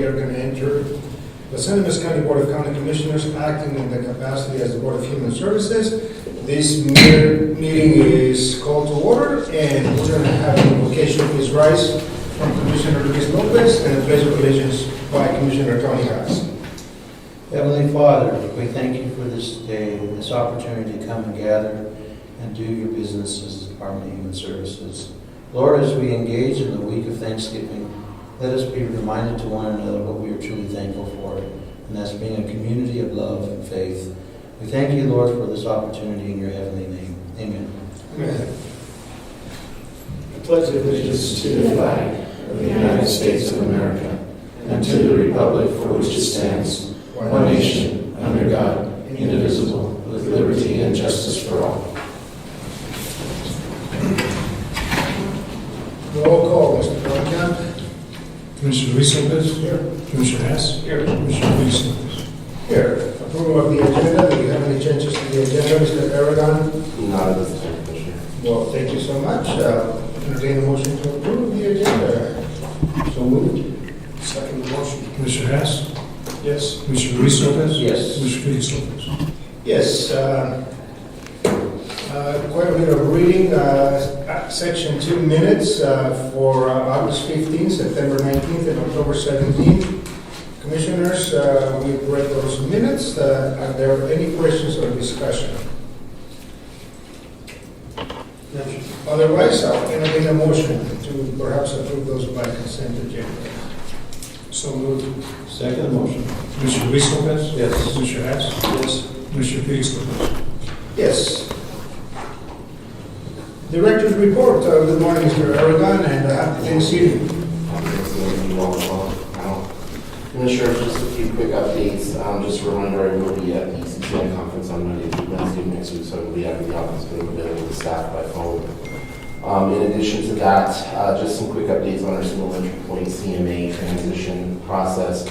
are going to enter the San Dimas County Board of County Commissioners acting in the capacity as the Board of Human Services. This meeting is called to order, and we're going to have an invocation of his rise from Commissioner Luis Lopez and a pledge of allegiance by Commissioner Tony Haas. Heavenly Father, we thank you for this day, this opportunity to come and gather and do your business as the Department of Human Services. Lord, as we engage in the week of Thanksgiving, let us be reminded to one another what we are truly thankful for, and that's being a community of love and faith. We thank you, Lord, for this opportunity in your heavenly name. Amen. Amen. I pledge allegiance to the flag of the United States of America and to the republic for which it stands, one nation, under God, indivisible, with liberty and justice for all. Roll call, Mr. Mellencamp. Commissioner Luis Lopez. Here. Commissioner Hess. Here. Commissioner Luis Lopez. Here. Approval of the agenda. Do you have any changes to the agenda, Mr. Aragon? Not at this time, Commissioner. Well, thank you so much. Entertain a motion to approve the agenda. So moved. Second motion. Commissioner Hess. Yes. Commissioner Luis Lopez. Yes. Commissioner Luis Lopez. Yes. Quite a bit of reading. Section 2 minutes for August 15th, September 19th, and October 17th. Commissioners, we've read those minutes. Are there any questions or discussion? Otherwise, I'll entertain a motion to perhaps approve those by consent agenda. So moved. Second motion. Commissioner Luis Lopez. Yes. Commissioner Hess. Yes. Commissioner Luis Lopez. Yes. Director's report. Good morning, Mr. Aragon, and happy Thanksgiving. Commissioners, just a few quick updates. Just a reminder, I will be at the CCI conference on Monday through Wednesday of next week, so I will be out of the office, but available to staff by phone. In addition to that, just some quick updates on our single entry point CMA transition process.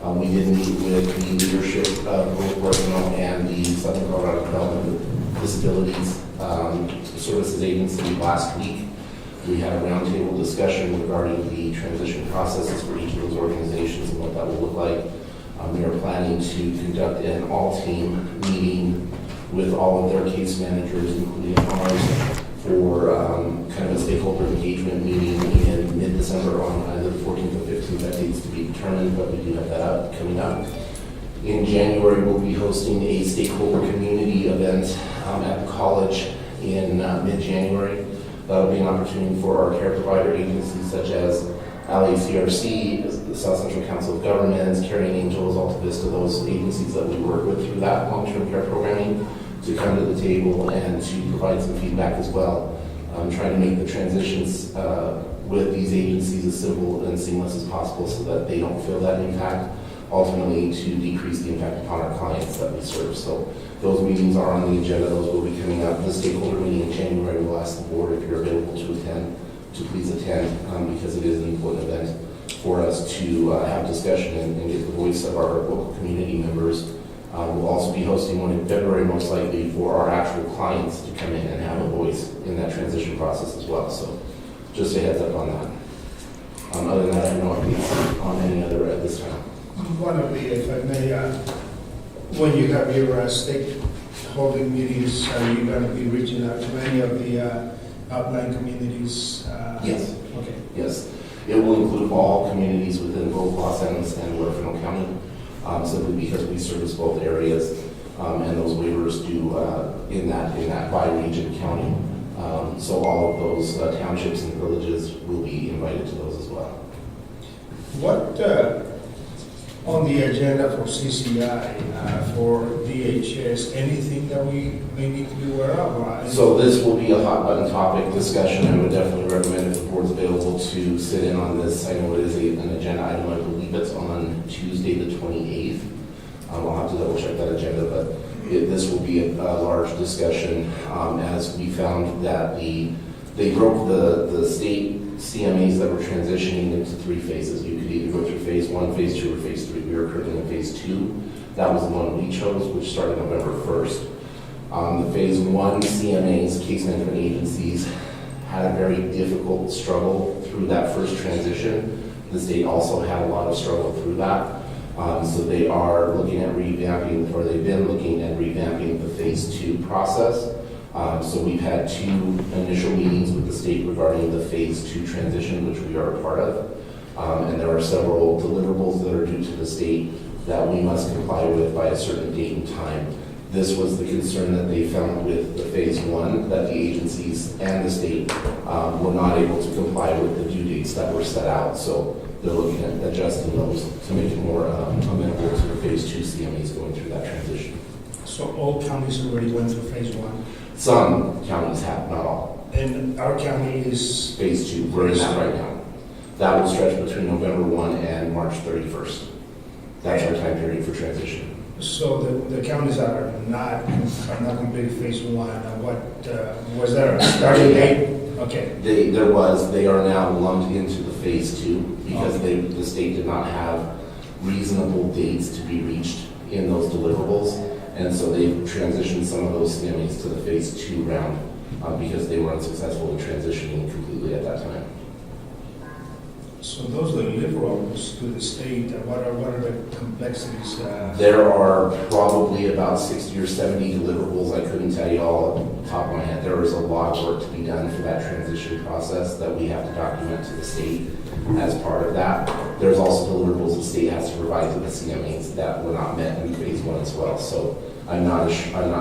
We did meet with the leadership of both Workno and the Southern Colorado Development of Disabilities Services Agency last week. We had a roundtable discussion regarding the transition processes for each of those organizations and what that will look like. We are planning to conduct an all-team meeting with all of their case managers, including ours, for kind of a stakeholder engagement meeting in mid-December on either the 14th or 15th. That date's to be determined, but we do have that coming up. In January, we'll be hosting a stakeholder community event at the college in mid-January. That'll be an opportunity for our care provider agencies such as LACRC, the South Central Council of Governments, Caring Angels, Alta Vista, those agencies that we work with through that long-term care programming, to come to the table and to provide some feedback as well. Trying to make the transitions with these agencies as simple and seamless as possible so that they don't feel that impact, ultimately to decrease the impact upon our clients that we serve. So those meetings are on the agenda. Those will be coming up. The stakeholder meeting in January, we'll ask the board if you're available to attend, to please attend, because it is an important event for us to have discussion and get the voice of our local community members. We'll also be hosting one in February, most likely, for our actual clients to come in and have a voice in that transition process as well. So just a heads up on that. Other than that, I have no updates on any other at this time. One of the, if I may, when you have your stakeholder meetings, are you going to be reaching out to any of the outlying communities? Yes. Okay. Yes. It will include all communities within both Los Angeles and Huerfano County, simply because we service both areas, and those waivers do in that by-region county. So all of those townships and villages will be invited to those as well. What on the agenda for CCI, for DHS, anything that we may need to be aware of? So this will be a hot button topic discussion. I would definitely recommend if the board's available to sit in on this. I know it is an agenda item. I believe it's on Tuesday the 28th. I'll have to double check that agenda, but this will be a large discussion as we found that they broke the state CMAs that were transitioning into 3 phases. You could either go through phase 1, phase 2, or phase 3. We are currently in phase 2. That was the one we chose, which started November 1st. The phase 1 CMAs, case management agencies, had a very difficult struggle through that first transition The state also had a lot of struggle through that. So they are looking at revamping, or they've been looking at revamping the phase 2 process. So we've had 2 initial meetings with the state regarding the phase 2 transition, which we are a part of. And there are several deliverables that are due to the state that we must comply with by a certain date and time. This was the concern that they found with the phase 1, that the agencies and the state were not able to comply with the due dates that were set out. So they're looking at adjusting those to make it more amenable to the phase 2 CMEs going through that transition. So all counties already went through phase 1, Some counties have, not all. and our county is, Phase 2, we're in that right now. That will stretch between November 1 and March 31st. That's our time period for transition. so the counties that are not completed phase 1, what, was there a starting date? Okay. They are now lumped into the phase 2 because the state did not have reasonable dates to be reached in those deliverables. And so they've transitioned some of those CMEs to the phase 2 round because they were unsuccessful in transitioning completely at that time. So those deliverables to the state, what are the complexities? There are probably about 60 or 70 deliverables. I couldn't tell you all off the top of my head. There is a lot of work to be done for that transition process that we have to document to the state as part of that. There's also deliverables the state has to provide to the CMAs that were not met in phase 1 as well. So I'm not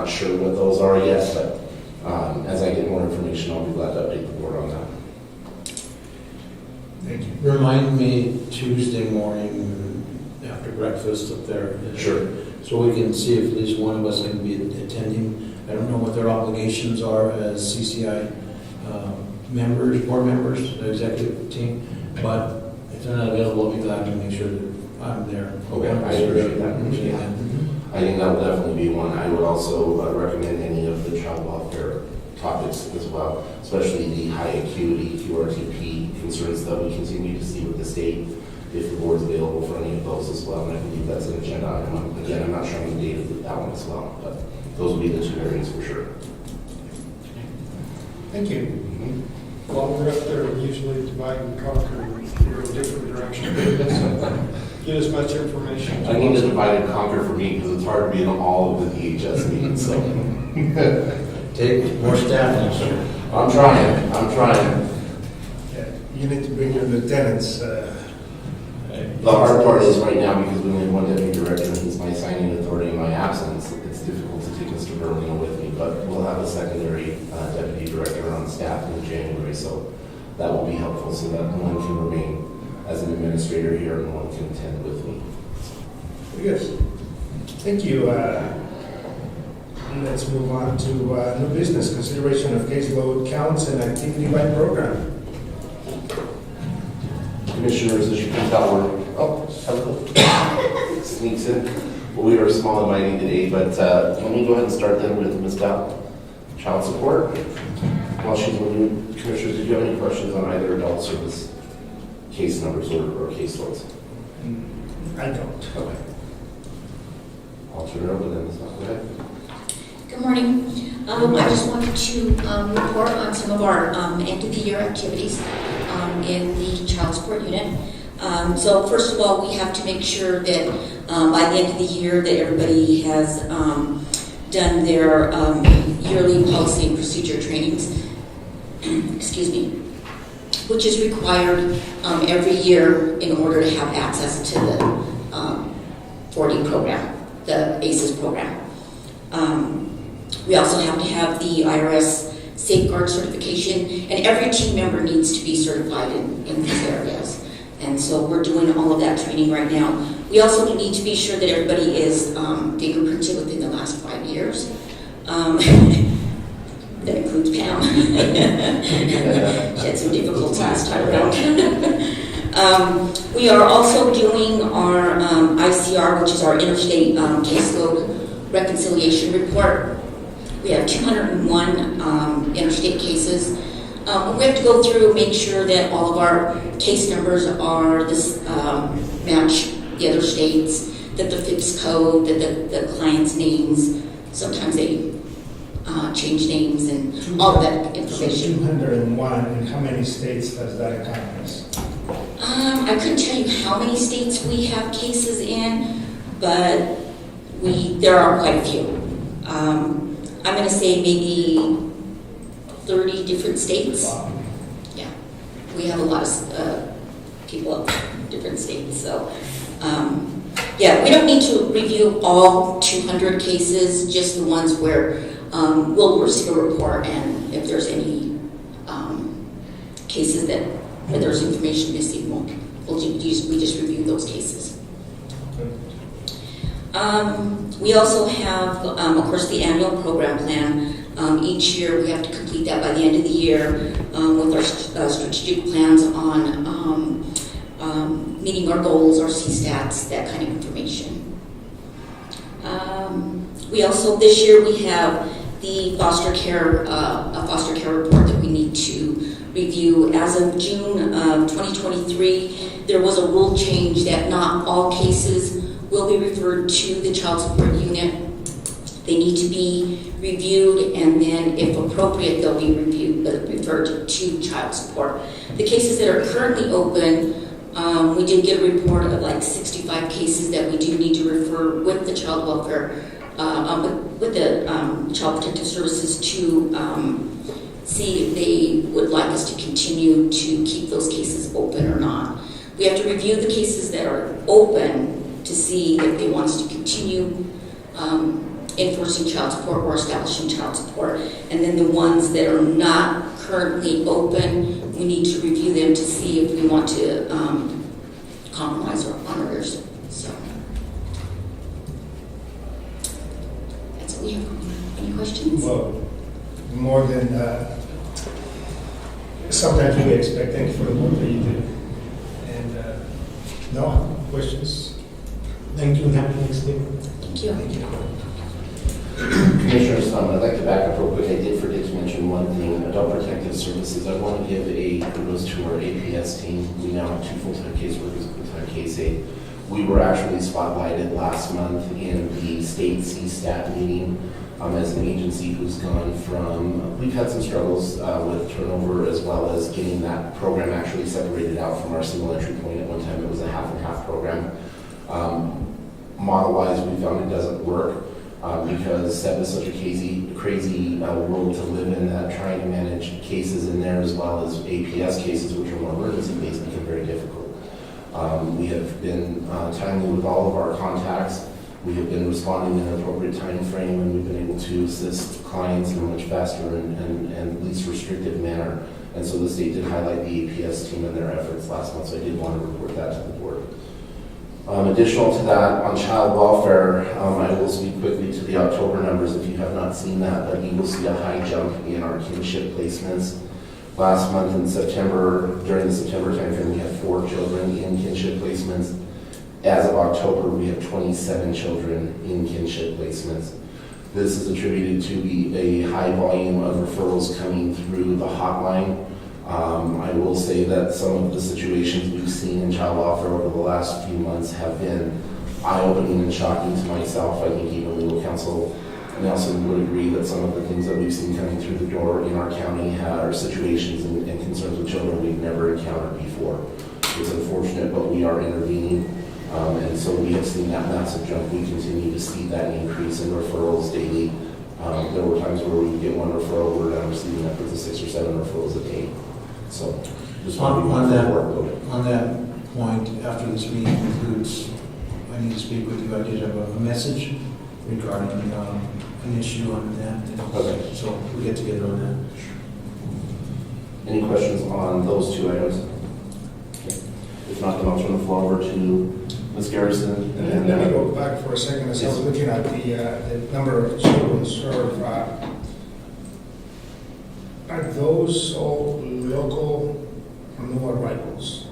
sure what those are yet, but as I get more information, I'll be glad to update the board on that. Thank you. Remind me Tuesday morning after breakfast up there. Sure. So we can see if at least one of us can be attending. I don't know what their obligations are as CCI members, board members, the executive team, but if they're not available, I'll be glad to make sure that I'm there. Okay, I appreciate that. I think that will definitely be one. I would also recommend any of the child welfare topics as well, especially the high acuity QRTP concerns that we continue to see with the state, if the board's available for any of those as well. And I believe that's an agenda item. Again, I'm not sure on the date of that one as well, but those will be the 2 areas for sure. Thank you. While we're up there, we usually divide and conquer and go a different direction. Get as much information. I need to divide and conquer for me because it's hard to be in all of the DHS meetings, so. Take more staff next year. I'm trying. Yeah, you need to bring your lieutenants. The hard part is right now, because we only have one deputy director and he's my signing authority in my absence, it's difficult to take Mr. Berlino with me, but we'll have a secondary deputy director on staff in January, so that will be helpful so that one can remain as an administrator here and one can attend with me. Very good. Thank you. Let's move on to new business, consideration of caseload counts and activity by program. Commissioners, as you can tell, hello. Sneaks in. Well, we are small and mighty today, but let me go ahead and start then with Ms. Dow, child support. While she's moving, Commissioners, did you have any questions on either adult service case numbers or caseloads? I don't. Okay. I'll turn it over to Ms. Dow. Go ahead. Good morning. I just wanted to report on some of our end of the year activities in the child support unit. So first of all, we have to make sure that by the end of the year that everybody has done their yearly policy and procedure trainings, excuse me, which is required every year in order to have access to the 4D program, the ACES program. We also have to have the IRS safeguard certification, and every team member needs to be certified in these areas. And so we're doing all of that training right now. We also need to be sure that everybody is fingerprinted within the last 5 years. That includes Pam. She had some difficulty last time around. We are also doing our ICR, which is our interstate caseload reconciliation report. We have 201 interstate cases. We have to go through and make sure that all of our case numbers are match the other states, that the FIPS code, that the client's names, sometimes they change names and all of that So information. 201, and how many states does that encompass? I couldn't tell you how many states we have cases in, but there are quite a few. I'm going to say maybe 30 different states. Yeah, we have a lot of people of different states. So, yeah, we don't need to review all 200 cases, just the ones where we'll receive a report, and if there's any cases where there's information missing, we just review those cases. We also have, of course, the annual program plan. Each year we have to complete that by the end of the year with our strategic plans on meeting our goals, our CSTATs, that kind of information. We also, this year, we have the foster care report that we need to review. As of June of 2023, there was a rule change that not all cases will be referred to the child support unit. They need to be reviewed, and then, if appropriate, they'll be referred to child support. The cases that are currently open, we did get a report of like 65 cases that we do need to refer with the child welfare, with the Child Protective Services to see if they would like us to continue to keep those cases open or not. We have to review the cases that are open to see if they want us to continue enforcing child support or establishing child support. And then the ones that are not currently open, we need to review them to see if we want to compromise on others. So that's what we have. Any questions? Well, more than sometimes we expect. Thank you for the work that you do. And no questions. Thank you, and happy Thanksgiving. Thank you. Thank you. Commissioners, I'd like to back up real quick. I did forget to mention one thing. Adult Protective Services, I want to give a kudos to our APS team. We now have 2 full-time caseworkers, full-time case aide. We were actually spotlighted last month in the state CSTAT meeting as an agency who's gone from, we've had some struggles with turnover, as well as getting that program actually separated out from our single entry point. At one time it was a half and half program. Model-wise, we found it doesn't work. Because SEP is such a crazy world to live in, that trying to manage cases in there as well as APS cases, which are more emergency-based, become very difficult. We have been timely with all of our contacts. We have been responding in an appropriate time frame, and we've been able to assist clients in a much faster and least restrictive manner. And so the state did highlight the APS team and their efforts last month, so I did want to report that to the board. Additional to that, on child welfare, I will speak quickly to the October numbers if you have not seen that, but you will see a high jump in our kinship placements. Last month in September, during the September timeframe, we had 4 children in kinship placements. As of October, we have 27 children in kinship placements. This is attributed to a high volume of referrals coming through the hotline. I will say that some of the situations we've seen in child welfare over the last few months have been eye-opening and shocking to myself. I think even legal counsel Nelson would agree that some of the things that we've seen coming through the door in our county are situations and concerns with children we've never encountered before. It's unfortunate, but we are intervening. And so we have seen that massive jump. We continue to see that increase in referrals daily. There were times where we would get 1 referral, we're now receiving upwards of 6 or 7 referrals a day. So, just on that point, after this meeting concludes, I need to speak with you. I did have a message regarding an issue on that. Okay. So we'll get together on that. Any questions on those 2 items? Okay. If not, then I'll turn the floor over to Ms. Garrison. And let me go back for a second. As I was looking at the number of children served, are those all local or new arrivals?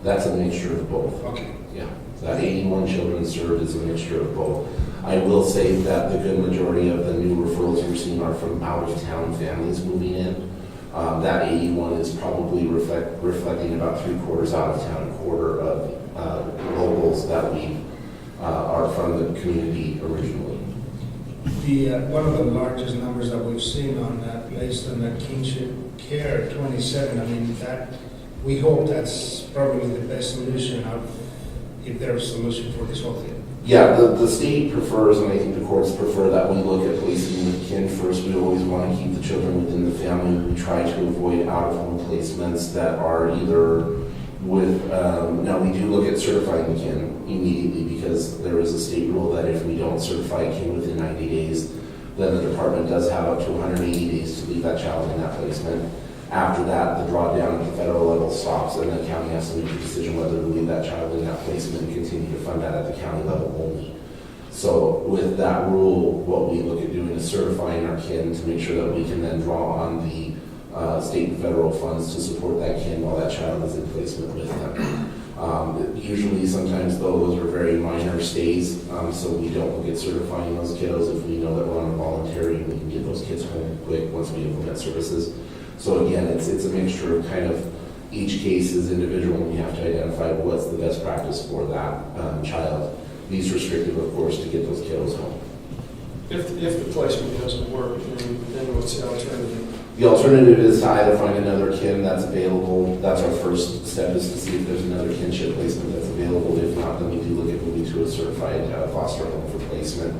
That's a mixture of both. Okay. Yeah, that 81 children served is a mixture of both. I will say that the good majority of the new referrals we're seeing are from out-of-town families moving in. That 81 is probably reflecting about 3/4 out-of-town, 1/4 of locals that we are from the community originally. One of the largest numbers that we've seen on that, based on that kinship care, 27, I mean, that we hope that's probably the best solution if there's a solution for this whole thing. Yeah, the state prefers, and I think the courts prefer, that we look at placing the kin first. We always want to keep the children within the family. We try to avoid out-of-home placements that are either with, now we do look at certifying the kin immediately, because there is a state rule that if we don't certify a kin within 90 days, then the department does have up to 180 days to leave that child in that placement. After that, the drawdown at the federal level stops, and the county has to make a decision whether to leave that child in that placement and continue to fund that at the county level only. So with that rule, what we look at doing is certifying our kin to make sure that we can then draw on the state and federal funds to support that kin while that child is in placement with them. Usually, sometimes those are very minor stays, so we don't look at certifying those kiddos if we know that we're on a voluntary and we can get those kids home quick once we implement services. So again, it's a mixture of kind of each case is individual, and we have to identify what's the best practice for that child. Least restrictive, of course, to get those kiddos home. If the placement doesn't work, then what's the alternative? The alternative is to either find another kin that's available. That's our first step, is to see if there's another kinship placement that's available. If not, then we do look at moving to a certified foster home for placement.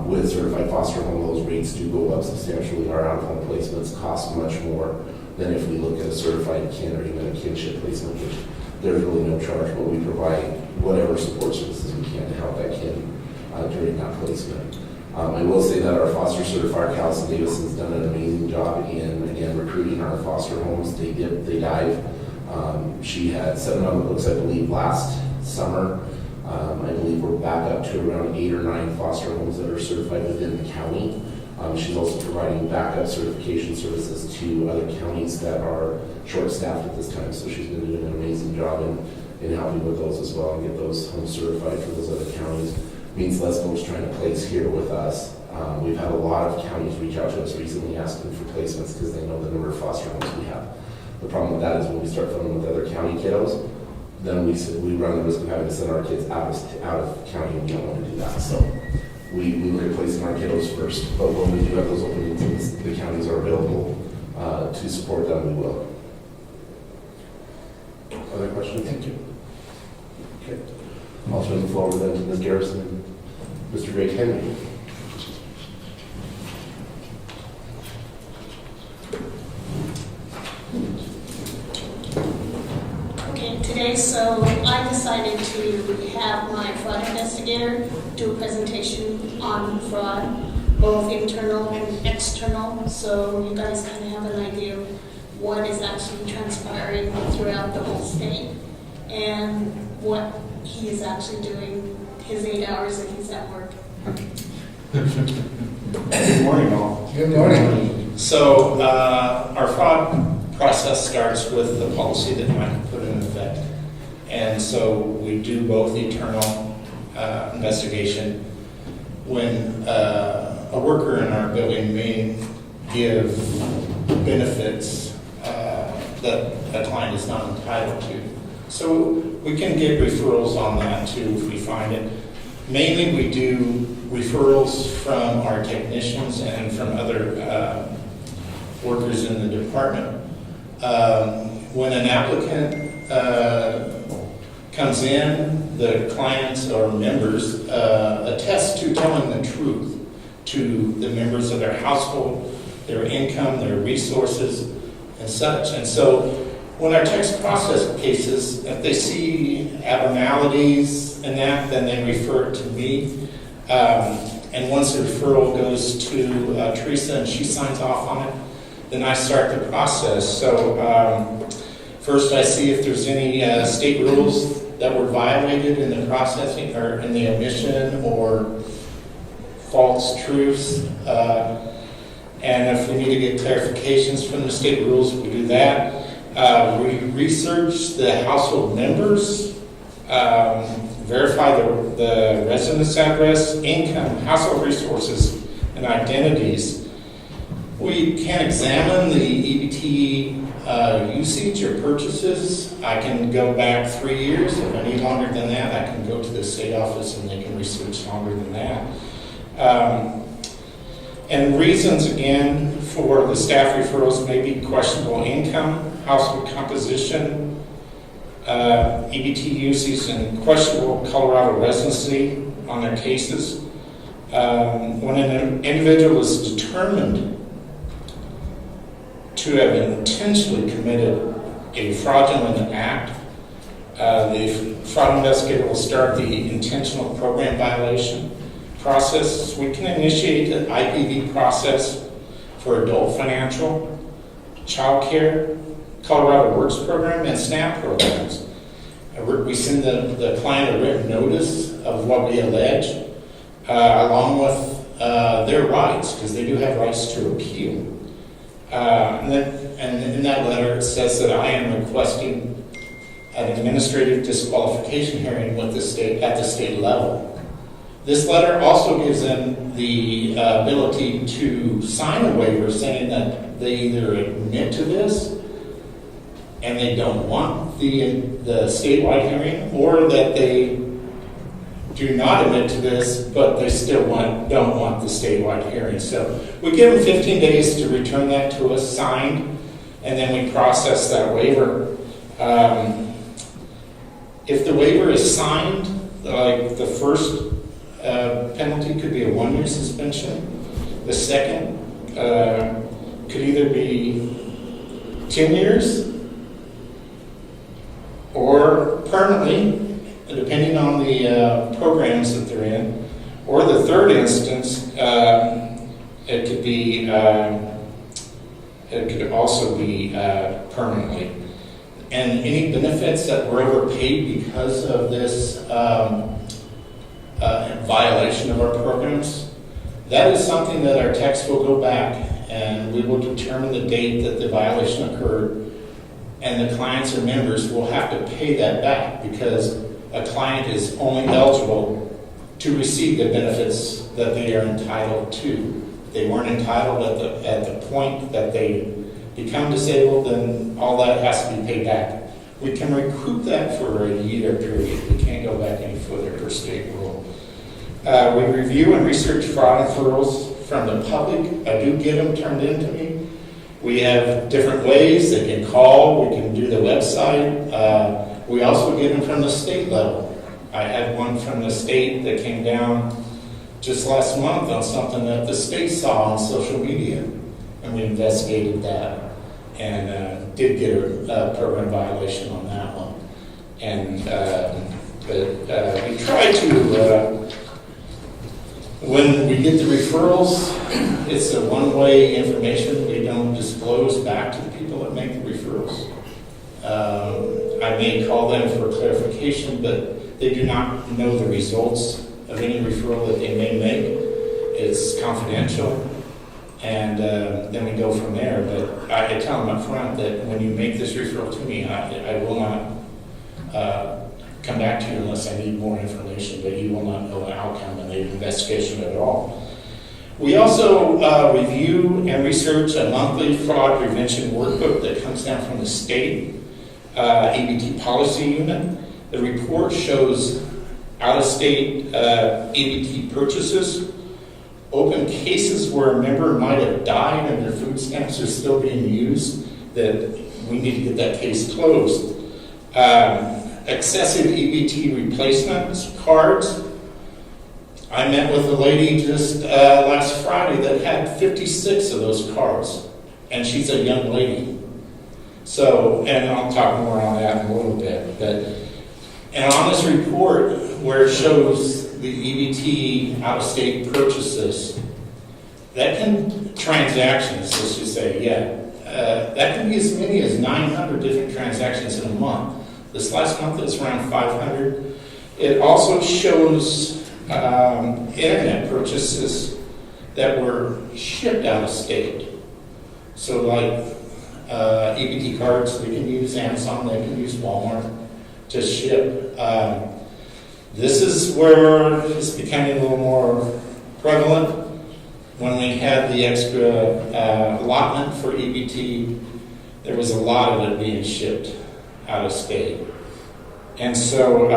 With certified foster home, those rates do go up substantially. Our out-of-home placements cost much more than if we look at a certified kin or even a kinship placement, which there's really no charge, but we provide whatever support services we can to help that kin during that placement. I will say that our foster certifier, Calison Davis, has done an amazing job in, again, recruiting our foster homes. They dive. She had 7 on the books, I believe, last summer. I believe we're back up to around 8 or 9 foster homes that are certified within the county. She's also providing backup certification services to other counties that are short-staffed at this time. So she's been doing an amazing job in helping with those as well and get those homes certified for those other counties. Means less folks trying to place here with us. We've had a lot of counties reach out to us recently asking for placements because they know the number of foster homes we have. The problem with that is when we start filling with other county kiddos, then we run the risk of having to send our kids out of county, and we don't want to do that. So we look at placing our kiddos first, but when we do have those openings and the counties are available to support them, we will. Other questions? Thank you. Okay. I'll turn the floor over then to Ms. Garrison and Mr. Greg Henry. Okay, today, so I decided to have my fraud investigator do a presentation on fraud, both internal and external, so you guys kind of have an idea of what is actually transpiring throughout the whole state and what he is actually doing his 8 hours that he's at work. Good morning, all. Good morning. So our fraud process starts with the policy that Mike put in effect. And so we do both internal investigation. When a worker in our building may give benefits that a client is not entitled to. So we can get referrals on that too if we find it. Mainly we do referrals from our technicians and from other workers in the department. When an applicant comes in, the clients or members attest to telling the truth to the members of their household, their income, their resources, and such. And so when our techs process cases, if they see abnormalities in that, then they refer it to me. And once the referral goes to Teresa and she signs off on it, then I start the process. So first I see if there's any state rules that were violated in the processing or in the omission or false truths. And if we need to get clarifications from the state rules, we do that. We research the household members, verify the residence address, income, household resources, and identities. We can examine the EBT usage or purchases. I can go back 3 years. If I need longer than that, I can go to the state office and they can research longer than that. And reasons, again, for the staff referrals may be questionable income, household composition, EBT uses, and questionable Colorado residency on their cases. When an individual is determined to have intentionally committed a fraudulent act, the fraud investigator will start the intentional program violation process. We can initiate an IPV process for adult financial, child care, Colorado Works program, and SNAP programs. We send the client a written notice of what we allege, along with their rights, because they do have rights to appeal. And in that letter, it says that I am requesting an administrative disqualification hearing with the state at the state level. This letter also gives them the ability to sign a waiver saying that they either admit to this and they don't want the statewide hearing, or that they do not admit to this, but they still don't want the statewide hearing. So we give them 15 days to return that to us signed, and then we process that waiver. If the waiver is signed, like the first penalty could be a 1-year suspension. The second could either be 10 years or permanently, depending on the programs that they're in. Or the third instance, it could also be permanently. And any benefits that were overpaid because of this violation of our programs, that is something that our techs will go back and we will determine the date that the violation occurred, and the clients and members will have to pay that back, because a client is only eligible to receive the benefits that they are entitled to. If they weren't entitled at the point that they become disabled, then all that has to be paid back. We can recoup that for a year period. We can't go back any further per state rule. We review and research fraud referrals from the public. I do get them turned in to me. We have different ways. They can call. We can do the website. We also get them from the state level. I had one from the state that came down just last month on something that the state saw on social media, and we investigated that and did get a program violation on that one. And but we try to, when we get the referrals, it's a one-way information. We don't disclose back to the people that make the referrals. I may call them for clarification, but they do not know the results of any referral that they may make. It's confidential, and then we go from there. But I tell them up front that when you make this referral to me, I will not come back to you unless I need more information, but you will not know the outcome of the investigation at all. We also review and research a monthly fraud prevention workbook that comes down from the state EBT policy unit. The report shows out-of-state EBT purchases, open cases where a member might have died and their food stamps are still being used, that we need to get that case closed. Excessive EBT replacement cards. I met with a lady just last Friday that had 56 of those cards, and she's a young lady. So, and I'll talk more on that in a little bit, but, and on this report where it shows the EBT out-of-state purchases, that can, transactions, let's just say, that can be as many as 900 different transactions in a month. This last month it's around 500. It also shows internet purchases that were shipped out of state. So like EBT cards, they can use Amazon, they can use Walmart to ship. This is where it's becoming a little more prevalent. When we had the extra allotment for EBT, there was a lot of it being shipped out of state. And so,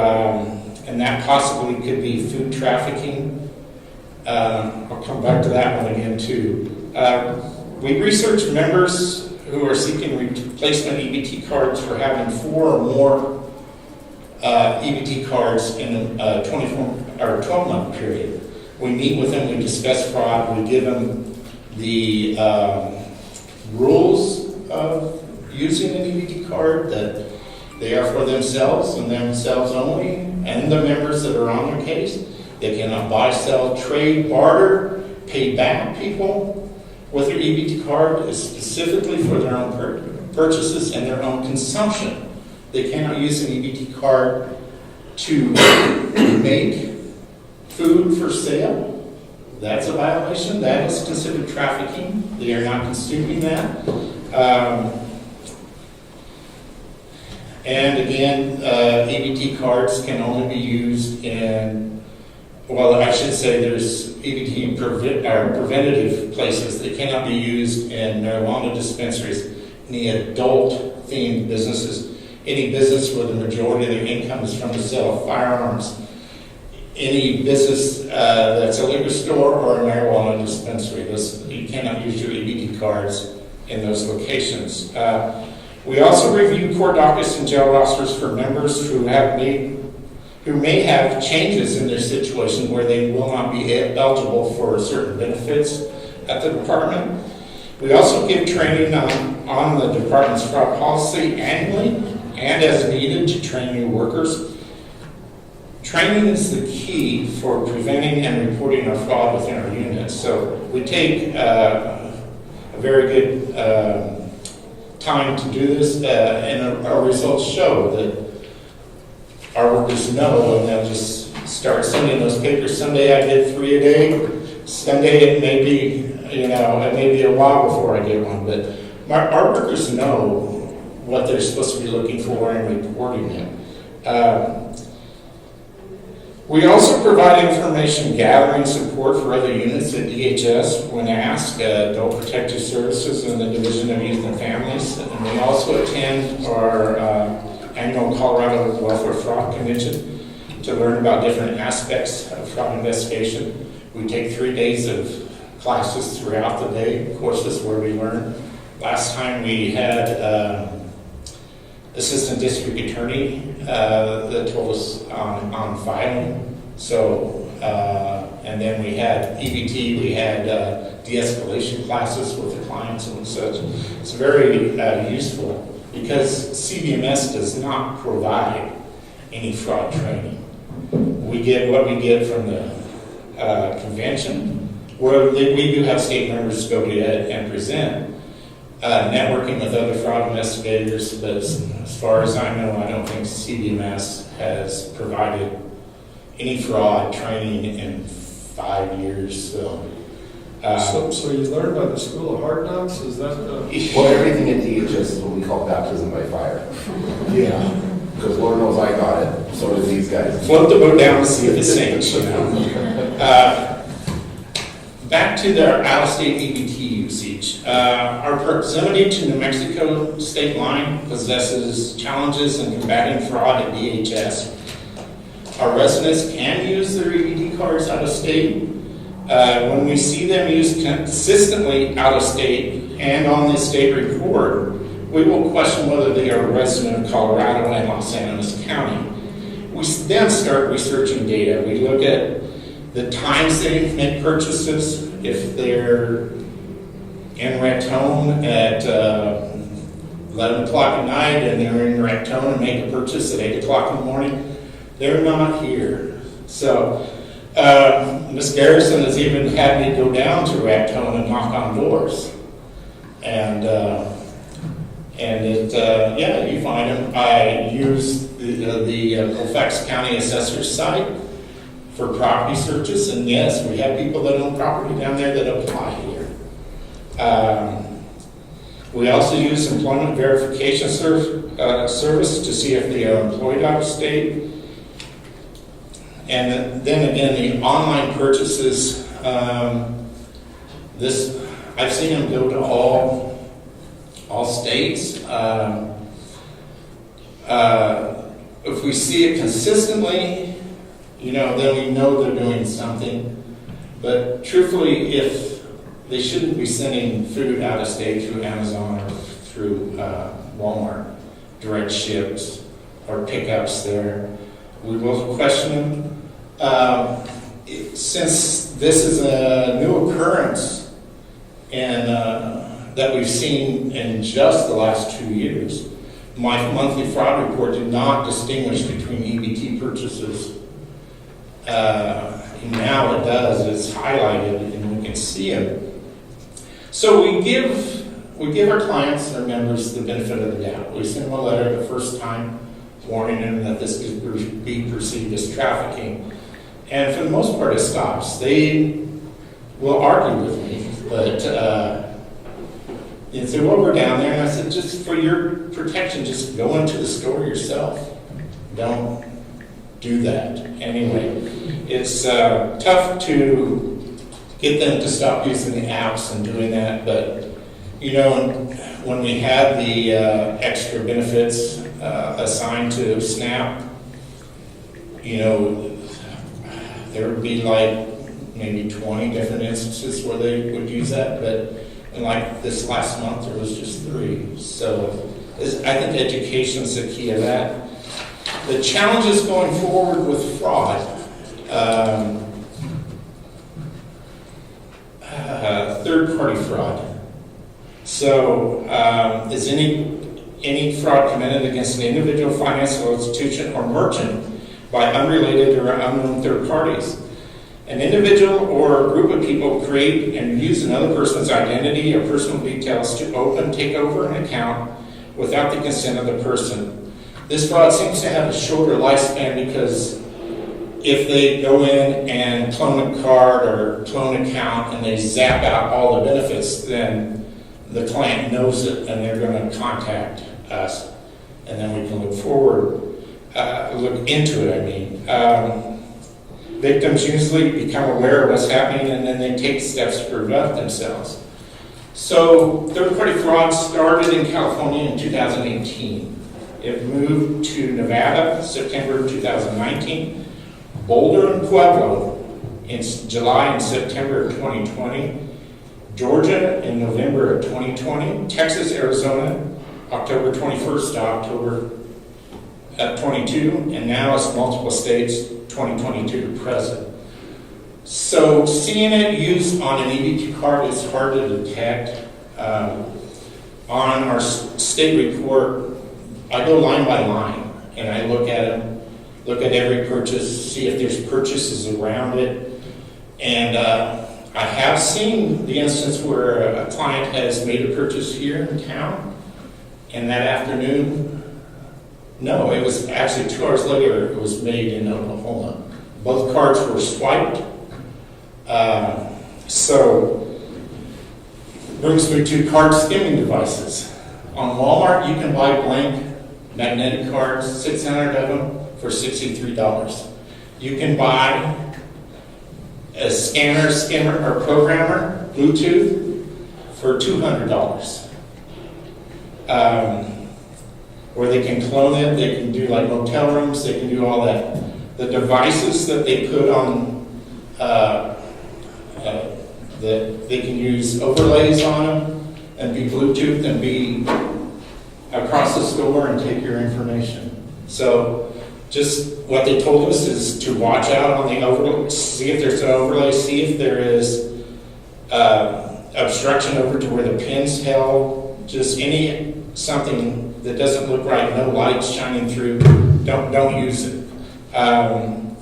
and that possibly could be food trafficking. I'll come back to that one again too. We research members who are seeking replacement EBT cards for having 4 or more EBT cards in a 12-month period. We meet with them, we discuss fraud, we give them the rules of using an EBT card, that they are for themselves and themselves only, and the members that are on their case. They cannot buy, sell, trade, barter, pay back people with their EBT card. Is specifically for their own purchases and their own consumption. They cannot use an EBT card to make food for sale. That's a violation. That is considered trafficking. They are not consuming that. And again, EBT cards can only be used in, well, I should say there's EBT preventative places. They cannot be used in marijuana dispensaries, any adult-themed businesses, any business where the majority of their income is from the sale of firearms, any business that's a liquor store or a marijuana dispensary. You cannot use your EBT cards in those locations. We also review court dockets and jail rosters for members who may have changes in their situation where they will not be eligible for certain benefits at the department. We also give training on the department's fraud policy annually and as needed to train new workers. Training is the key for preventing and reporting of fraud within our unit. So we take a very good time to do this, and our results show that our workers know, and they'll just start sending those papers. Someday I get 3 a day. Someday it may be, it may be a while before I get one. But our workers know what they're supposed to be looking for and reporting it. We also provide information gathering support for other units at DHS when asked, Adult Protective Services and the Division of Youth and Families. And we also attend our annual Colorado Welfare Fraud Convention to learn about different aspects of fraud investigation. We take 3 days of classes throughout the day. Of course, this is where we learn. Last time we had Assistant District Attorney that told us on filing. So, and then we had EBT, we had de-escalation classes with the clients and such. It's very useful because CBMS does not provide any fraud training. We get what we get from the convention, where we do have state members go to and present. Networking with other fraud investigators, but as far as I know, I don't think CBMS has provided any fraud training in 5 years. So you learned by the School of Hard Knocks? Is that Well, everything at DHS is what we call baptism by fire. Yeah. Because Lord knows I got it. So did these guys. Float the boat down and see the saints, Back to their out-of-state EBT usage. Our proximity to New Mexico state line possesses challenges in combating fraud at DHS. Our residents can use their EBT cards out of state. When we see them used consistently out of state and on the state report, we will question whether they are a resident of Colorado and Los Angeles County. We then start researching data. We look at the times they make purchases. If they're in Raton at 11 o'clock at night and they're in Raton and make a purchase at 8 o'clock in the morning, they're not here. So Ms. Garrison has even had me go down to Raton and knock on doors. And you find them. I use the Colfax County Assessor's site for property searches, and yes, we have people that own property down there that apply here. We also use employment verification service to see if they are employed out of state. And then again, the online purchases, I've seen them go to all states. If we see it consistently, then we know they're doing something. But truthfully, if they shouldn't be sending food out of state through Amazon or through Walmart, direct ships or pickups there. We will question them. Since this is a new occurrence and that we've seen in just the last 2 years, my monthly fraud report did not distinguish between EBT purchases. Now it does. It's highlighted and we can see it. So we give our clients, our members, the benefit of the doubt. We send them a letter the first time warning them that this could be perceived as trafficking. And for the most part, it stops. They will argue with me, but they say, well, we're down there. And I said, just for your protection, just go into the store yourself. Don't do that. Anyway, it's tough to get them to stop using the apps and doing that, but when we had the extra benefits assigned to SNAP, there would be like maybe 20 different instances where they would use that, but in like this last month there was just 3. So I think education is the key of that. The challenges going forward with fraud. Third-party fraud. So, is any fraud committed against an individual financial institution or merchant by unrelated or unknown third parties? An individual or a group of people create and use another person's identity or personal details to open, take over an account without the consent of the person. This fraud seems to have a shorter lifespan because if they go in and clone a card or clone an account and they zap out all the benefits, then the client knows it and they're going to contact us. And then we can look into it, Victims usually become aware of what's happening and then they take steps to prevent themselves. So third-party fraud started in California in 2018. It moved to Nevada, September 2019. Boulder and Pueblo in July and September of 2020, Georgia in November of 2020, Texas, Arizona, October 21st to October 22, and now it's multiple states, 2022 to present. So seeing it used on an EBT card is hard to detect. On our state report, I go line by line, and I look at them. Look at every purchase, see if there's purchases around it. And I have seen the instance where a client has made a purchase here in town, and that afternoon, no, it was actually 2 hours later, it was made in Oklahoma. Both cards were swiped. So, brings me to card skimming devices. On Walmart, you can buy blank magnetic cards, 600 of them, for $63. You can buy a scanner, skimmer, or programmer, Bluetooth, for $200. Where they can clone it, they can do like motel rooms, they can do all that. The devices that they put on, they can use overlays on them and be Bluetooth and be across the store and take your information. So just what they told us is to watch out on the overlay, see if there's an overlay, see if there is obstruction over to where the pin's held, just something that doesn't look right, no lights shining through, don't use it. And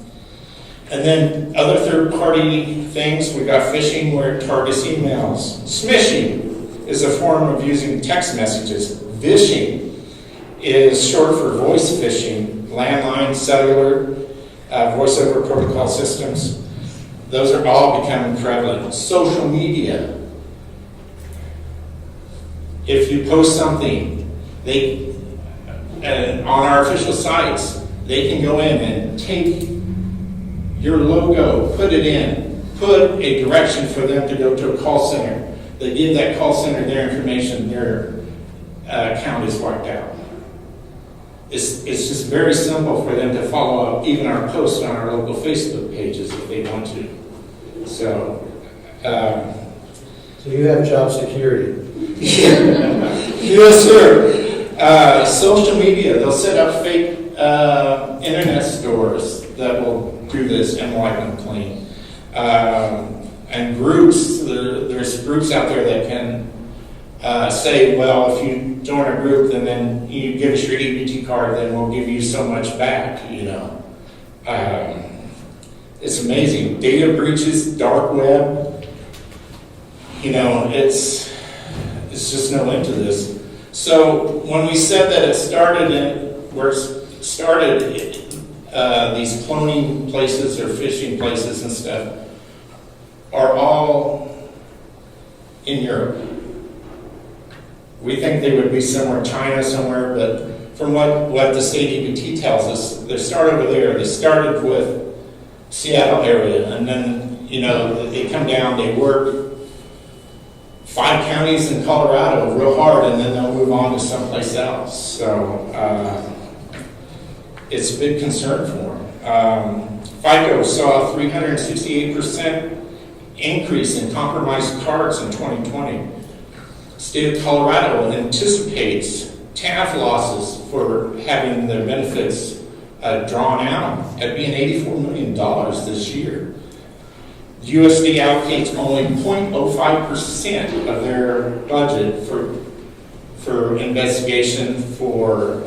then other third-party things, we got phishing where it targets emails. Smishing is a form of using text messages. Vishing is short for voice phishing, landline, cellular, voice over protocol systems. Those are all becoming prevalent. Social media. If you post something, on our official sites, they can go in and take your logo, put it in, put a direction for them to go to a call center. They give that call center their information, their account is wiped out. It's just very simple for them to follow up even our posts on our local Facebook pages if they want to. So you have job security. Yes, sir. Social media, they'll set up fake internet stores that will do this and wipe them clean. And groups, there's groups out there that can say, well, if you join a group and then you give us your EBT card, then we'll give you so much back, you know. It's amazing. Data breaches, dark web, you know, it's just no end to this. So when we said that it started these cloning places or fishing places and stuff are all in Europe. We think they would be somewhere in China somewhere, but from what the state EBT tells us, they started over there. They started with Seattle area, and then, you know, they come down, they work 5 counties in Colorado real hard, and then they'll move on to someplace else. So it's a big concern for them. FICO saw a 368% increase in compromised cards in 2020. State of Colorado anticipates TANF losses for having their benefits drawn out at being $84 million this year. USD allocates only 0.05% of their budget for investigation for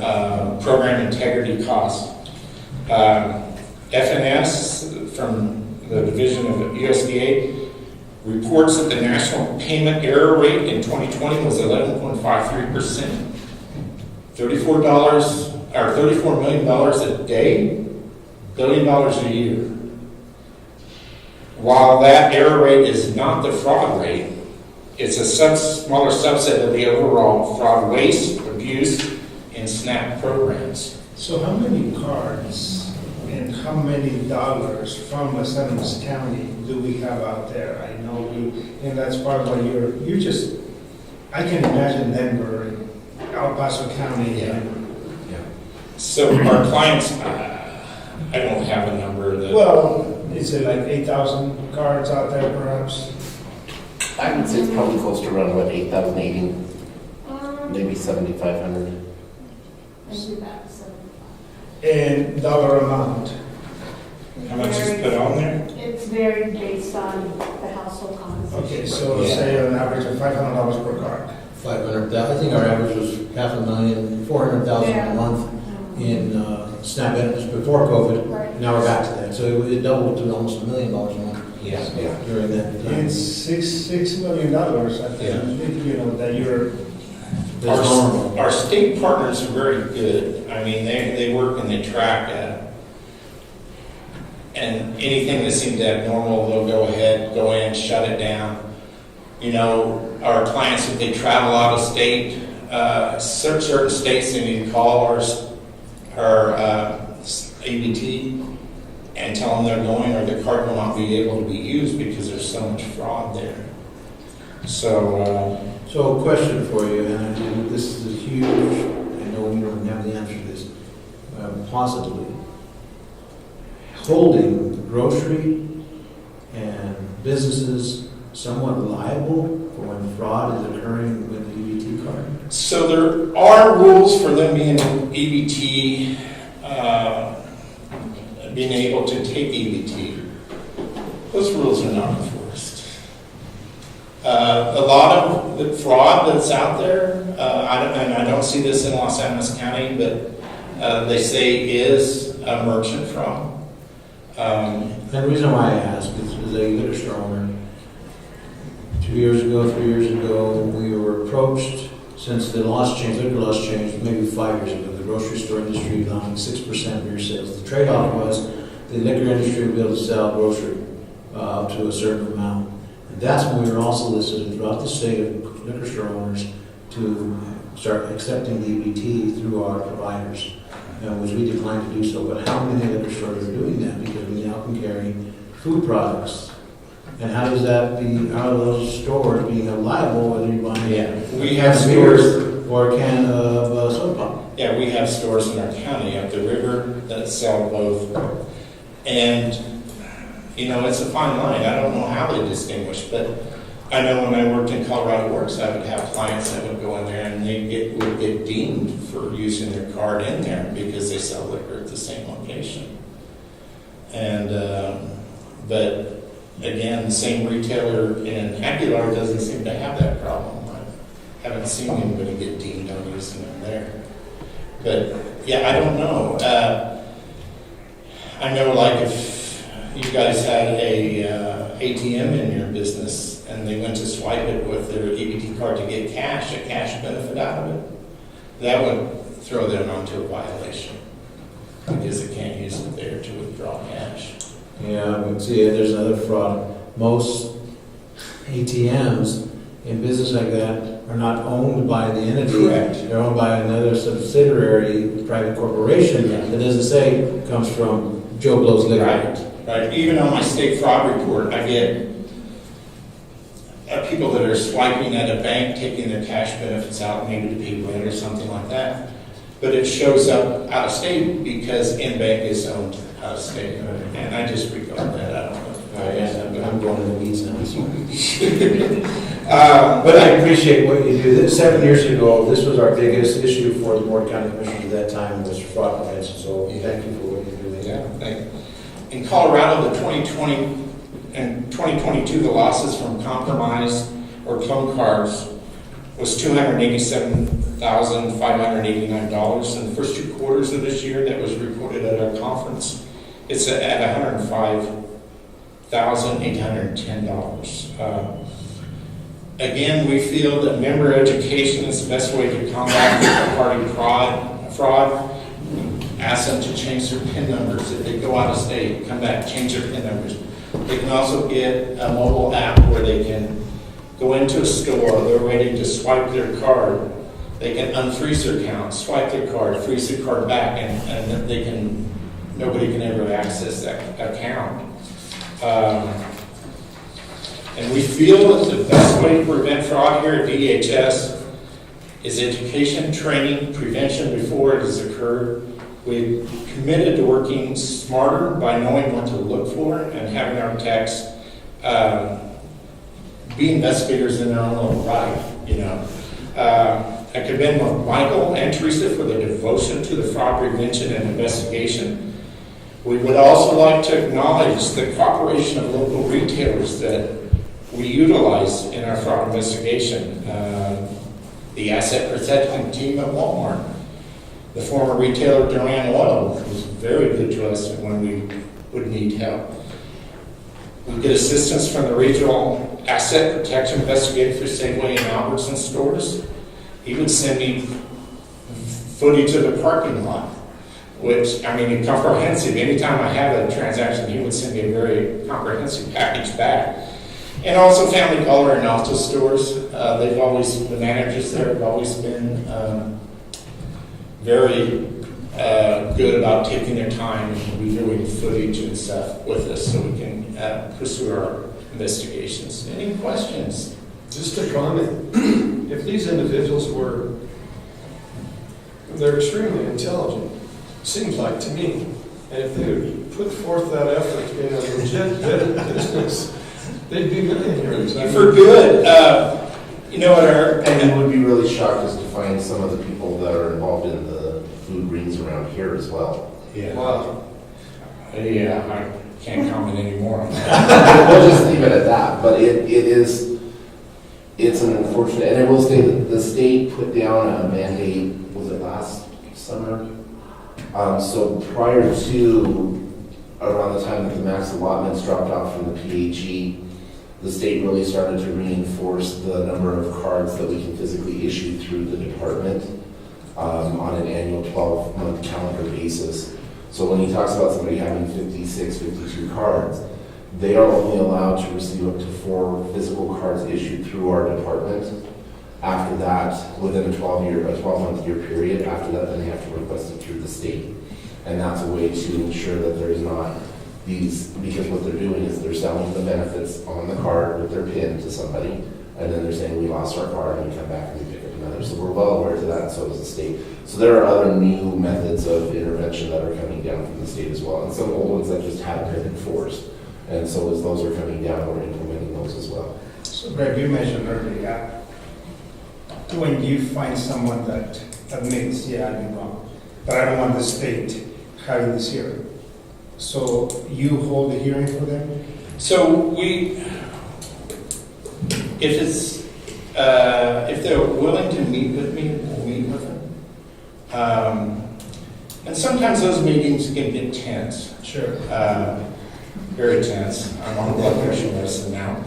program integrity costs. FNS from the division of USDA reports that the national payment error rate in 2020 was 11.53%. $34 million a day, $1 billion a year. While that error rate is not the fraud rate, it's a smaller subset of the overall fraud, waste, abuse, and SNAP programs. So how many cards and how many dollars from Los Angeles County do we have out there? I know and that's part of what you're just, I can imagine Denver and El Paso County. Yeah. So our clients, I don't have a number that. Well, is it like 8,000 cards out there perhaps? I would say it's probably close to around about 8,080, maybe 7,500. And dollar amount? How much is put on there? It's varied based on the household composition. Okay, so say an average of $500 per card. 500,000. I think our average was $500,000, 400,000 a month in SNAP benefits before COVID. Right. Now we're back to that. So it doubled to almost $1 million a month. Yeah. During that time. It's $6 million, I think, you know, that you're. That's normal. Our state partners are very good. I mean, they work and they track and anything that seems abnormal, they'll go in, shut it down. You know, our clients, if they travel out of state, certain states, they need to call our ABT and tell them they're going, or the card will not be able to be used because there's so much fraud there. So, So a question for you, and this is huge, I know you don't have the answer to this, possibly. Holding the grocery and businesses somewhat liable for when fraud is occurring with the EBT card? so there are rules for them being EBT, being able to take EBT. Those rules are not enforced. A lot of the fraud that's out there, I don't see this in Los Angeles County, but they say is a merchant fraud. And the reason why I ask is a liquor store owner. 2 years ago, 3 years ago, we were approached, since the laws changed, liquor laws changed, maybe 5 years ago, the grocery store industry allowing 6% beer sales. The trade-off was the liquor industry would be able to sell grocery up to a certain amount. And that's when we were also solicited throughout the state of liquor store owners to start accepting the EBT through our providers, which we declined to do so. But how many liquor stores are doing that? Because we now can carry food products. And how does that be, how are those stores being liable whether you're buying We have stores. or a can of soda pop? Yeah, we have stores in our county up the river that sell both. And, you know, it's a fine line. I don't know how they distinguish, but I know when I worked in Colorado Works, I would have clients that would go in there and would get deemed for using their card in there because they sell liquor at the same location. And, but again, the same retailer in Aguilar doesn't seem to have that problem. I haven't seen anybody get deemed on using them there. But yeah, I don't know. I know, like, if you guys had a ATM in your business and they went to swipe it with their EBT card to get a cash benefit out of it, that would throw them onto a violation because they can't use it there to withdraw cash. Yeah, but see, there's another fraud. Most ATMs in business like that are not owned by the entity. Correct. They're owned by another subsidiary, private corporation that doesn't say it comes from Joe Blow's Liquor. Right. Even on my state fraud report, I get people that are swiping at a bank, taking their cash benefits out, maybe to pay rent or something like that. But it shows up out of state because InBank is owned out of state. And I just regard that. I don't know. I'm going in the weeds now. But I appreciate what you do. 7 years ago, this was our biggest issue for the Board of County Commissioners at that time, was fraud prevention. So thank you for what you do. Yeah, thank you. In Colorado, the 2020 and 2022, the losses from compromised or clone cards was $287,589. In the first 2 quarters of this year that was reported at our conference, it's at $105,810. Again, we feel that member education is the best way to combat third-party fraud. Ask them to change their PIN numbers. If they go out of state, come back, change their PIN numbers. They can also get a mobile app where they can go into a store, they're ready to swipe their card. They can unfreeze their account, swipe their card, freeze the card back, and nobody can ever access that account. And we feel that the best way to prevent fraud here at DHS is education, training, prevention before it has occurred. We've committed to working smarter by knowing what to look for and having our techs be investigators in their own little right, you know. I commend both Michael and Teresa for their devotion to the fraud prevention and investigation. We would also like to acknowledge the cooperation of local retailers that we utilize in our fraud investigation. The asset protection team at Walmart, the former retailer Duran Oil was very good to us when we would need help. We get assistance from the regional asset protection investigator for Safeway and Albertson stores. He would send me footage of the parking lot, which, I mean, comprehensive. Anytime I have a transaction, he would send me a very comprehensive package back. And also Family Dollar and Alta stores. The managers there have always been very good about taking their time and reviewing footage and stuff with us so we can pursue our investigations. Any questions? Just a comment. If these individuals they're extremely intelligent, seems like to me, and if they would put forth that effort in a legit business, they'd be millionaires. For good. You know what, And you would be really shocked as to find some of the people that are involved in the food rings around here as well. Yeah. Wow. Yeah, I can't comment anymore on that. We'll just leave it at that, but it's an unfortunate, and I will say that the state put down a mandate, was it last summer? So prior to around the time that the max allotments dropped off from the PHE, the state really started to reinforce the number of cards that we can physically issue through the department on an annual 12-month calendar basis. So when he talks about somebody having 56, 52 cards, they are only allowed to receive up to 4 physical cards issued through our department. After that, within a 12-month year period, after that, then they have to request it through the state. And that's a way to ensure that there's not these, because what they're doing is they're selling the benefits on the card with their PIN to somebody, and then they're saying, we lost our card, and we come back and we pick up another. So we're well aware of that, and so does the state. So there are other new methods of intervention that are coming down from the state as well, and some old ones that just haven't been enforced. And so as those are coming down, we're implementing those as well. So So Greg, you mentioned earlier, when you find someone that admits, yeah, I did wrong, but I don't want the state having this hearing. So you hold the hearing for them? So if they're willing to meet with me, we'll meet with them. And sometimes those meetings can get tense. Sure. Very tense. I'm on blood pressure medicine now. I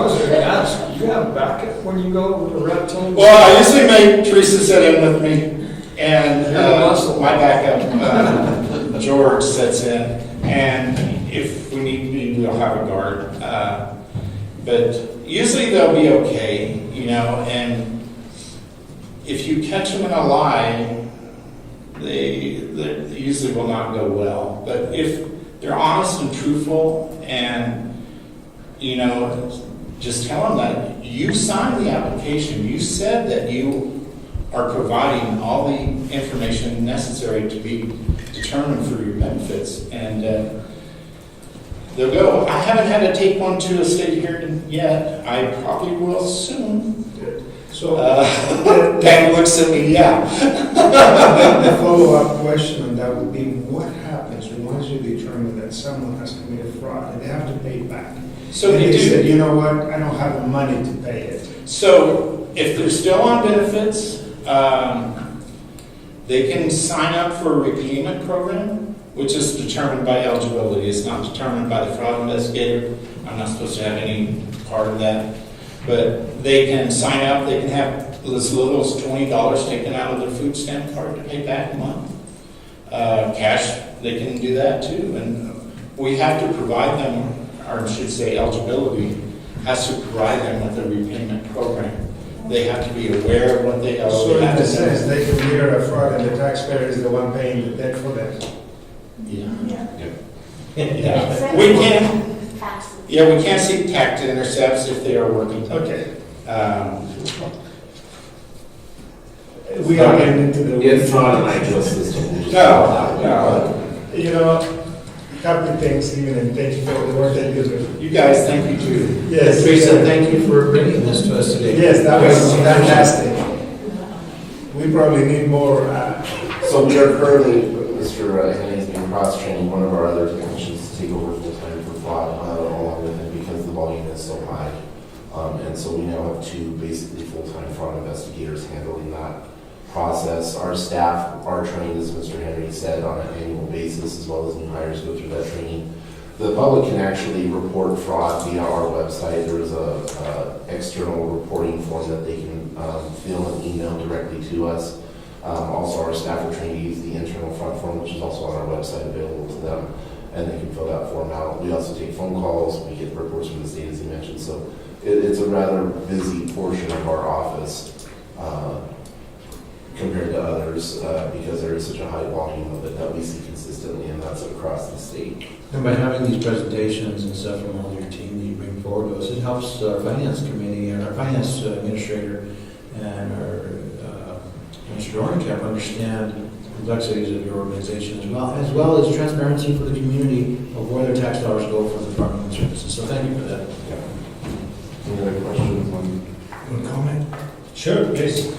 was going to ask, you have backup when you go to Red Tone? Well, I usually make Teresa sit in with me, and You're the muscle. my backup, George, sits in, and if we need to be, we'll have a guard. But usually they'll be okay, and if you catch them in a lie, they usually will not go well. But if they're honest and truthful and, just tell them that you signed the application, you said that you are providing all the information necessary to be determined for your benefits, and they'll go. I haven't had to take one to a state hearing yet. I probably will soon. So Pam looks at me, yeah. the follow-up question on that would be, what happens once you determine that someone has committed fraud and they have to pay it back? So And they do. said, you know what, I don't have the money to pay it. So if they're still on benefits, they can sign up for a repayment program, which is determined by eligibility. It's not determined by the fraud investigator. I'm not supposed to have any part of that. But they can sign up. They can have as little as $20 taken out of their food stamp card to pay back a month. Cash, they can do that too. And we have to provide them, or I should say eligibility, has to provide them with a repayment program. They have to be aware of what they owe. So They in have a to- sense, they commit a fraud and the taxpayer is the one paying the debt for them. Yeah. Yeah. Yeah. We can, Taxes. yeah, we can't seek tax intercepts if they are working. Okay. We We are getting into the. It's not an ideal system. We'll just No, put it that way. You know, happy Thanksgiving and thank you for the work that you do. You guys, thank you too. Yes. Teresa, thank you for bringing this to us today. Yes, that was fantastic. We probably need more. So we are currently, Mr. Henry is being cross-training one of our other technicians to take over full-time for fraud along with him because the volume is so high. And so we now have two basically full-time fraud investigators handling that process. Our staff are trained, as Mr. Henry said, on an annual basis, as well as new hires go through that training. The public can actually report fraud via our website. There is a external reporting form that they can fill and email directly to us. Also, our staff are trained to use the internal front form, which is also on our website available to them, and they can fill that form out. We also take phone calls. We get reports from the state, as you mentioned. So it's a rather busy portion of our office compared to others because there is such a high volume of it that we see consistently, and that's across the state. And by having these presentations and stuff from all your team that you bring forward to us, it helps our finance committee and our finance administrator and our Mr. Dorncamp understand the complexities of your organization as well as transparency for the community of where their tax dollars go for the Department of Services. So thank you for that. Any other questions on? One comment? Sure, please.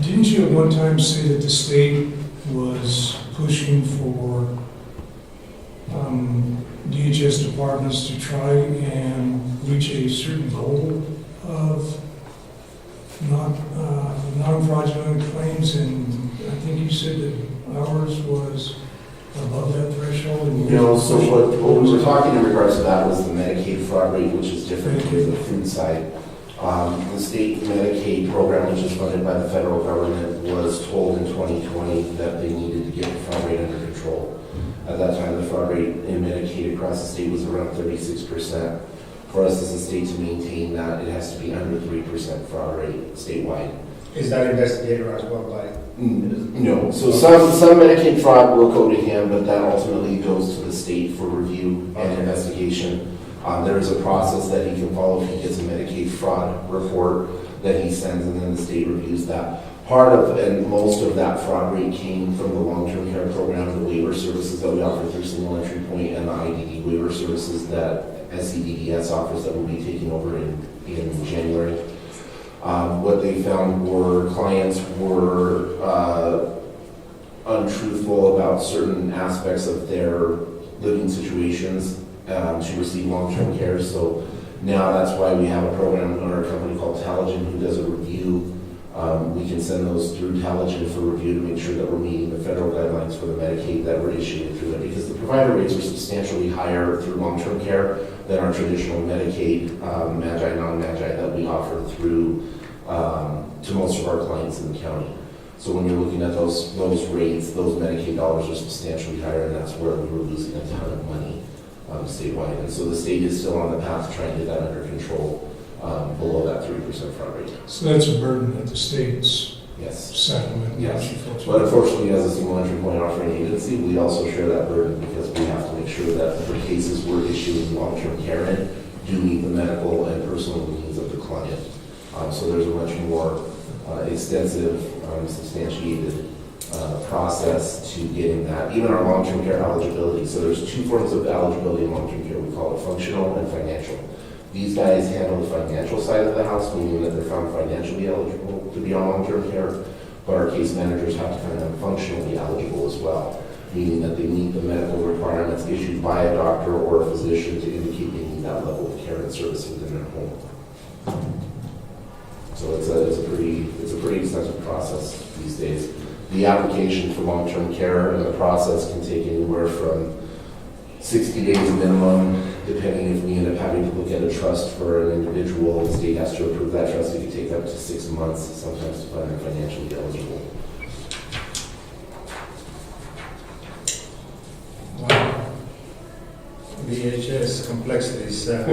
Didn't you at one time say that the state was pushing for DHS departments to try and reach a certain goal of non-fraudulent claims, and I think you said that ours was above that threshold? So what we were talking in regards to that was the Medicaid fraud rate, which is different from the food side. The state Medicaid program, which is funded by the federal government, was told in 2020 that they needed to get the fraud rate under control. At that time, the fraud rate in Medicaid across the state was around 36%. For us as a state to maintain that, it has to be under 3% fraud rate statewide. Is that investigator as well by? No. So some Medicaid fraud will go to him, but that ultimately goes to the state for review and investigation. There is a process that he can follow if he gets a Medicaid fraud report that he sends, and then the state reviews that. Part of and most of that fraud rate came from the long-term care program, the waiver services that we offer through Single Entry Point, and the IDD waiver services that SCDDS offers that we'll be taking over in January. What they found were clients were untruthful about certain aspects of their living situations to receive long-term care. So now that's why we have a program or a company called Taligent who does a review. We can send those through Taligent for review to make sure that we're meeting the federal guidelines for the Medicaid that we're issuing through it, because the provider rates are substantially higher through long-term care than our traditional Medicaid, Magi, non-Magi that we offer through to most of our clients in the county. So when you're looking at those rates, those Medicaid dollars are substantially higher, and that's where we were losing a ton of money statewide. And so the state is still on the path to try and get that under control below that 3% fraud rate. So that's a burden that the state's Yes. settlement. Yes. But unfortunately, as a Single Entry Point offering agency, we also share that burden because we have to make sure that the cases we're issuing long-term care in do meet the medical and personal needs of the client. So there's a much more extensive, substantiated process to getting that. Even our long-term care eligibility. So there's two forms of eligibility in long-term care. We call it functional and financial. These guys handle the financial side of the house, meaning that they're found financially eligible to be on long-term care, but our case managers have to find them functionally eligible as well, meaning that they meet the medical requirements issued by a doctor or a physician to indicate they need that level of care and service within their home. So it's a pretty extensive process these days. The application for long-term care and the process can take anywhere from 60 days minimum, depending if we end up having to look at a trust for an individual. The state has to approve that trust. It can take up to 6 months, sometimes to find them financially eligible. Wow. VHS complexities. I'm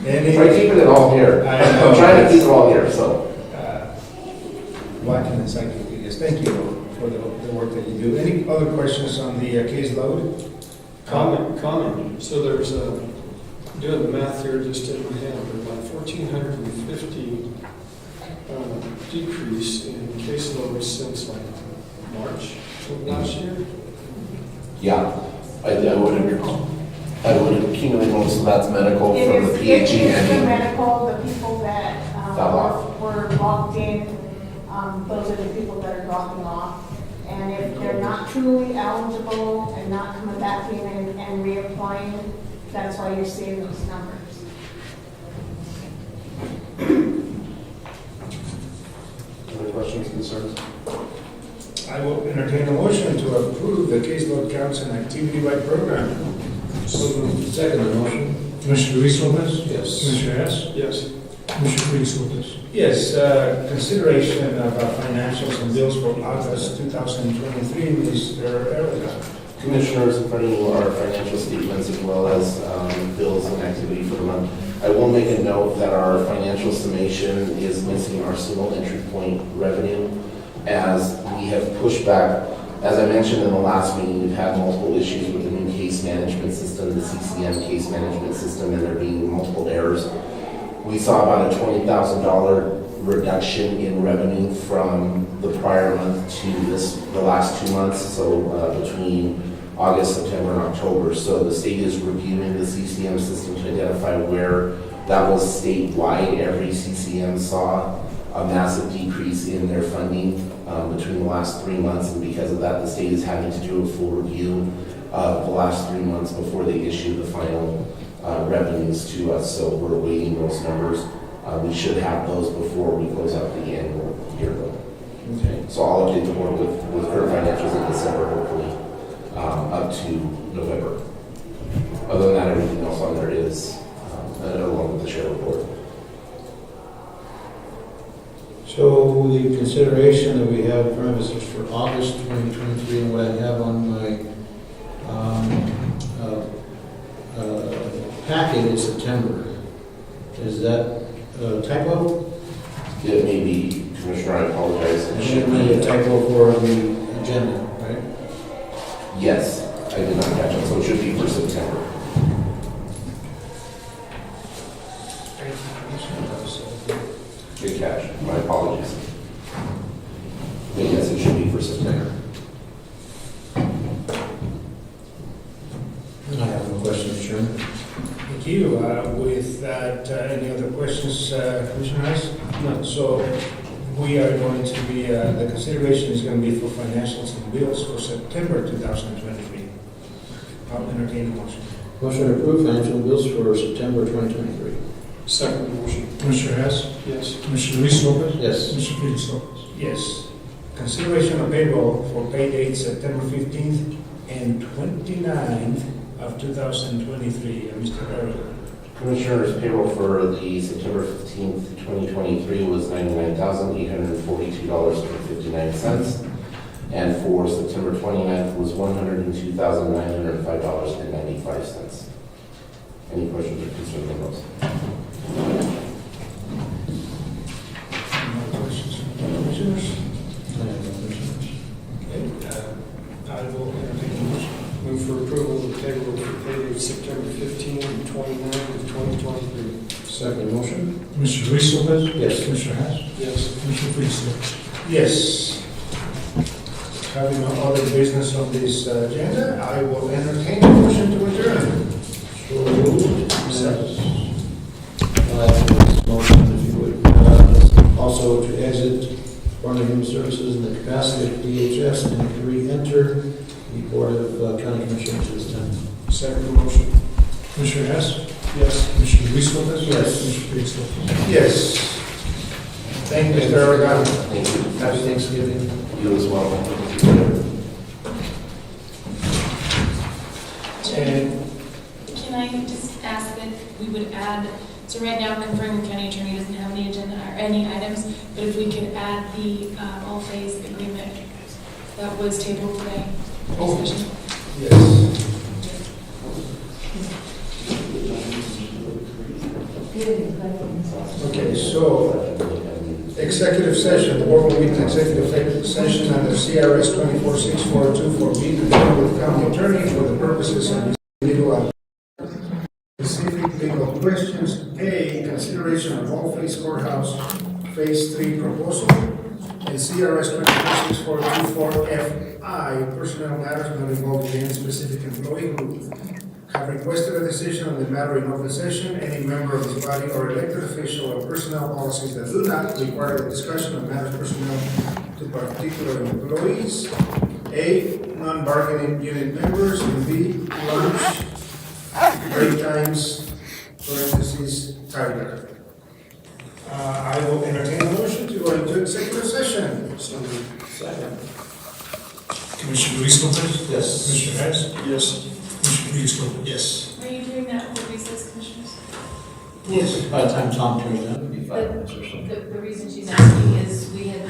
keeping it all here. I'm trying to keep it all here, so. Watching encyclopedias. Thank you for the work that you do. Any other questions on the caseload? Comment. So there's doing the math here just in my head, but about 1,450 decrease in caseload since like March of last year. Yeah, I would accumulate most of that's medical from the It PHE is the and medical, the people that Fell off. were locked in, those are the people that are dropping off. And if they're not truly eligible and not coming back in and reapplying, that's why you're seeing those numbers. Other questions, concerns? I will entertain a motion to approve the caseload counts and activity right program. Second the motion. Commissioner Luis Lopez? Yes. Commissioner Hess? Yes. Commissioner Felix Lopez? Yes, consideration of financials and bills for August 2023, Mr. Erdogan. Commissioners, in front of you are financial statements as well as bills and activity for the month. I will make a note that our financial summation is missing our Single Entry Point revenue, as we have pushed back. As I mentioned in the last meeting, we've had multiple issues with the new case management system, the CCM case management system, and there being multiple errors. We saw about a $20,000 reduction in revenue from the prior month to the last 2 months, so between August, September, and October. So the state is reviewing the CCM system to identify where that was statewide. Every CCM saw a massive decrease in their funding between the last 3 months, and because of that, the state is having to do a full review of the last 3 months before they issue the final revenues to us. So we're awaiting those numbers. We should have those before we close out the annual year, though. Okay. So I'll update the board with current financials in December, hopefully, up to November. Other than that, everything else on there is along with the share report. So the consideration that we have in front of us is for August 2023, and what I have on my packet is September. Is that a typo? It may be, Commissioner, I apologize. It should be a typo for the agenda, right? Yes, I did not catch it, so it should be for September. Good catch. My apologies. Services Mayor. I have no questions, Chairman. Thank you. With that, any other questions, Commissioner Hess? No. So we are going to be, the consideration is going to be for financials and bills for September 2023. I'll entertain a motion. Motion to approve financial bills for September 2023. Second motion. Commissioner Hess, Yes. Commissioner Luis Lopez, Yes. Commissioner Felix Lopez. Yes. Consideration of payroll for pay dates September 15th and 29th of 2023. Mr. Garrett. Commissioners, payroll for the September 15th, 2023 was $99,842.59. And for September 29th was $102,905.95. Any questions or concerns on those? No questions from the commissioners? I have no questions. Okay. I will entertain a motion. Move for approval of the payroll for pay date September 15 and 29 of 2023. Second motion. Commissioner Luis Lopez, Yes. Commissioner Hess, Yes. Commissioner Felix Lopez. Yes. Having no other business on this agenda, I will entertain a motion to adjourn. So moved. I'll ask for this motion, if you would. Also to exit Department of Human Services in the capacity of DHS and to re-enter the Board of County Commissioners this time. Second motion. Commissioner Hess, Yes. Commissioner Luis Lopez. Yes. Commissioner Felix Lopez. Yes. Thank you, Mr. Aragon. Thank you. Happy Thanksgiving. You as well. And Can I just ask that we would add, so right now confirming the county attorney doesn't have any agenda or any items, but if we could add the all-phase agreement that was tabled today. Oh. Discussion. yes. Okay, so executive session, the board will meet in executive session under CRS 246402 for B to deal with county attorney for the purposes of legal specific legal questions. A, consideration of all phase courthouse phase 3 proposal, and CRS 246424 FI, personnel matters not involving any specific employee who have requested a decision on the matter in open session. Any member of this body or elected official or personnel policies that do not require the discussion of matters personnel to particular employees. A, non-bargaining unit members, and B, lunch, break times, parentheses, Tyler. I will entertain a motion to go into executive session. Second. Commissioner Luis Lopez. Yes. Commissioner Hess, Yes. Commissioner Felix Lopez. Yes. Are you doing that for recess, commissioners? Yes. By the time Tom turns down, it'll be 5 minutes or so. The reason she's asking is we had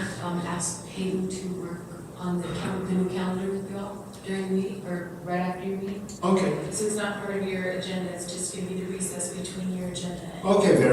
asked Hayden to work on the new calendar with you all during the meeting, or right after your meeting. Okay. So it's not part of your agenda, it's just going to be the recess between your agenda and Okay, very